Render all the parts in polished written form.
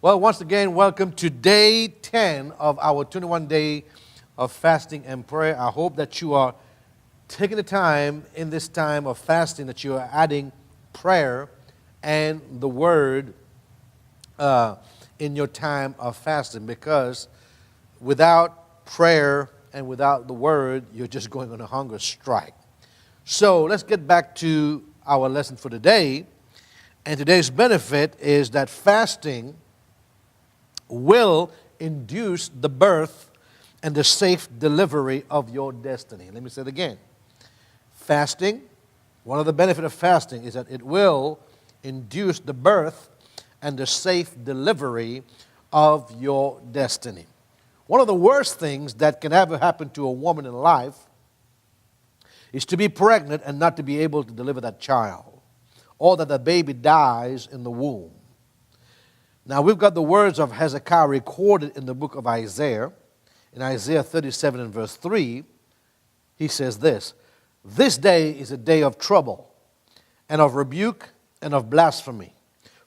Well, once again, welcome to day 10 of our 21 day of fasting and prayer. I hope that you are taking the time in this time of fasting, that you are adding prayer and the word in your time of fasting, because without prayer and without the word, you're just going on a hunger strike. So let's get back to our lesson for today. And today's benefit is that fasting will induce the birth and the safe delivery of your destiny. Let me say it again. Fasting, one of the benefits of fasting is that it will induce the birth and the safe delivery of your destiny. One of the worst things that can ever happen to a woman in life is to be pregnant and not to be able to deliver that child, or that the baby dies in the womb. Now, we've got the words of Hezekiah recorded in the book of Isaiah. In Isaiah 37 and verse 3, he says this: "This day is a day of trouble, and of rebuke, and of blasphemy.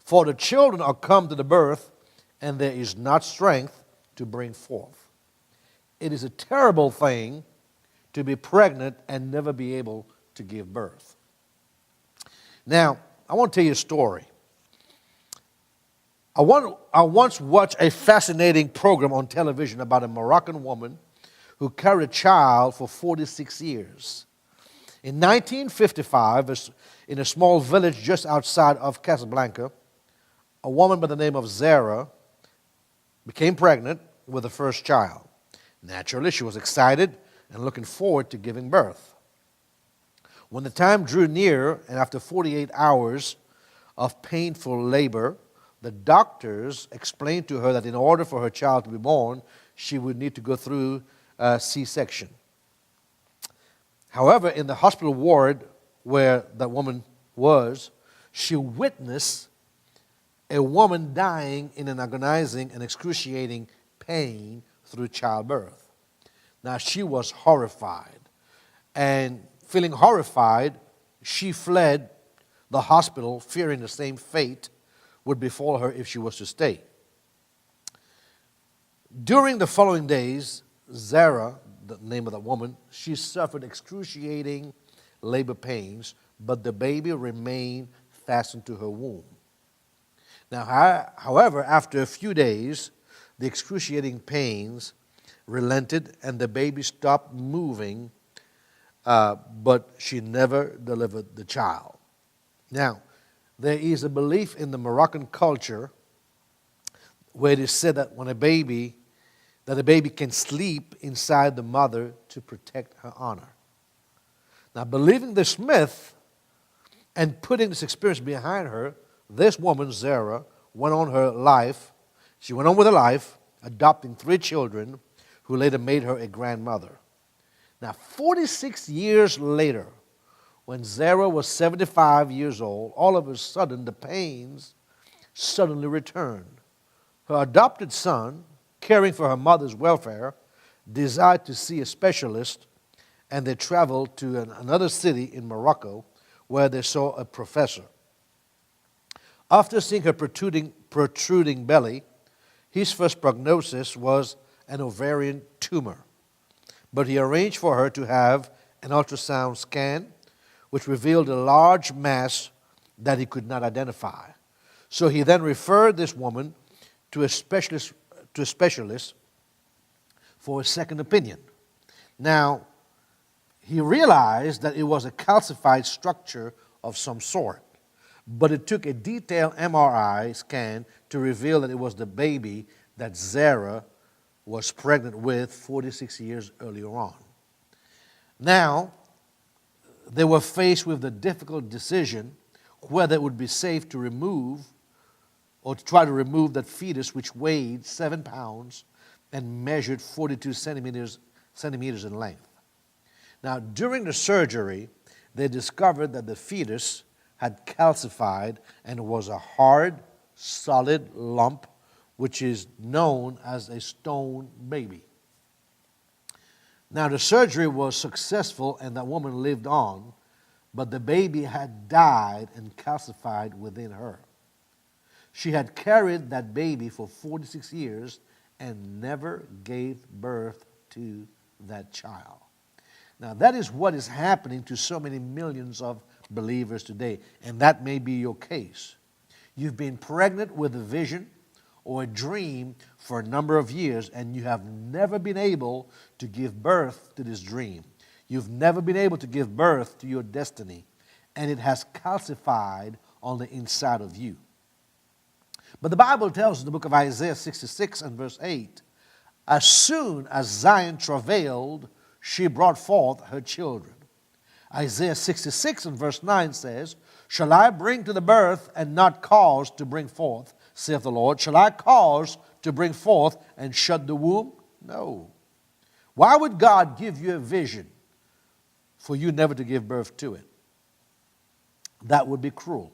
For the children are come to the birth, and there is not strength to bring forth." It is a terrible thing to be pregnant and never be able to give birth. Now, I want to tell you a story. I once watched a fascinating program on television about a Moroccan woman who carried a child for 46 years. In 1955, in a small village just outside of Casablanca, a woman by the name of Zara became pregnant with the first child. Naturally, she was excited and looking forward to giving birth. When the time drew near, and after 48 hours of painful labor, the doctors explained to her that in order for her child to be born, she would need to go through a C-section. However, in the hospital ward where that woman was, she witnessed a woman dying in an agonizing and excruciating pain through childbirth. Now, she was horrified, and feeling horrified, she fled the hospital, fearing the same fate would befall her if she was to stay. During the following days, Zara, the name of the woman, she suffered excruciating labor pains, but the baby remained fastened to her womb. Now, however, after a few days, the excruciating pains relented and the baby stopped moving, but she never delivered the child. Now, there is a belief in the Moroccan culture where it is said that a baby can sleep inside the mother to protect her honor. Now, believing this myth and putting this experience behind her, this woman, Zara, went on with her life, adopting 3 children who later made her a grandmother. Now, 46 years later, when Zara was 75 years old, all of a sudden the pains suddenly returned. Her adopted son, caring for her mother's welfare, desired to see a specialist, and they traveled to another city in Morocco where they saw a professor. After seeing her protruding belly, his first prognosis was an ovarian tumor, but he arranged for her to have an ultrasound scan, which revealed a large mass that he could not identify. So he then referred this woman to a specialist for a second opinion. Now, he realized that it was a calcified structure of some sort, but it took a detailed MRI scan to reveal that it was the baby that Zara was pregnant with 46 years earlier on. Now, they were faced with the difficult decision whether it would be safe to remove or to try to remove that fetus, which weighed 7 pounds and measured 42 centimeters in length. Now, during the surgery, they discovered that the fetus had calcified and was a hard, solid lump, which is known as a stone baby. Now, the surgery was successful and that woman lived on, but the baby had died and calcified within her. She had carried that baby for 46 years and never gave birth to that child. Now, that is what is happening to so many millions of believers today, and that may be your case. You've been pregnant with a vision or a dream for a number of years, and you have never been able to give birth to this dream. You've never been able to give birth to your destiny, and it has calcified on the inside of you. But the Bible tells us in the book of Isaiah 66 and verse 8, as soon as Zion travailed, she brought forth her children. Isaiah 66 and verse 9 says, shall I bring to the birth and not cause to bring forth, saith the Lord? Shall I cause to bring forth and shut the womb? No. Why would God give you a vision for you never to give birth to it? That would be cruel.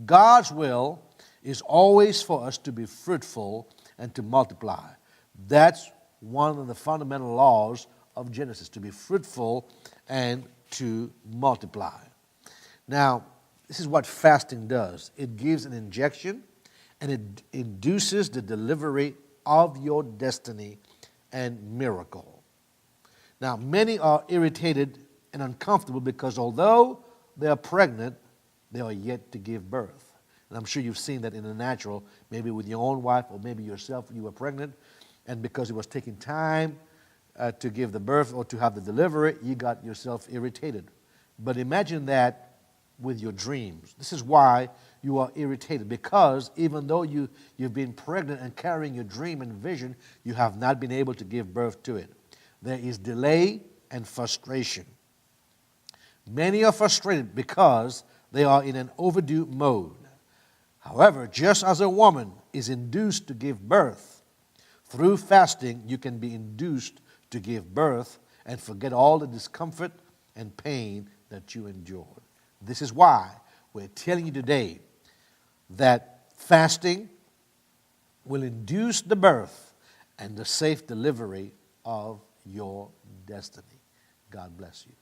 God's will is always for us to be fruitful and to multiply. That's one of the fundamental laws of Genesis, to be fruitful and to multiply. Now, this is what fasting does. It gives an injection and it induces the delivery of your destiny and miracle. Now, many are irritated and uncomfortable because although they are pregnant, they are yet to give birth. And I'm sure you've seen that in the natural, maybe with your own wife or maybe yourself, you were pregnant, and because it was taking time to give the birth or to have the delivery, you got yourself irritated. But imagine that with your dreams. This is why you are irritated, because even though you've been pregnant and carrying your dream and vision, you have not been able to give birth to it. There is delay and frustration. Many are frustrated because they are in an overdue mode. However, just as a woman is induced to give birth, through fasting you can be induced to give birth and forget all the discomfort and pain that you endured. This is why we're telling you today that fasting will induce the birth and the safe delivery of your destiny. God bless you.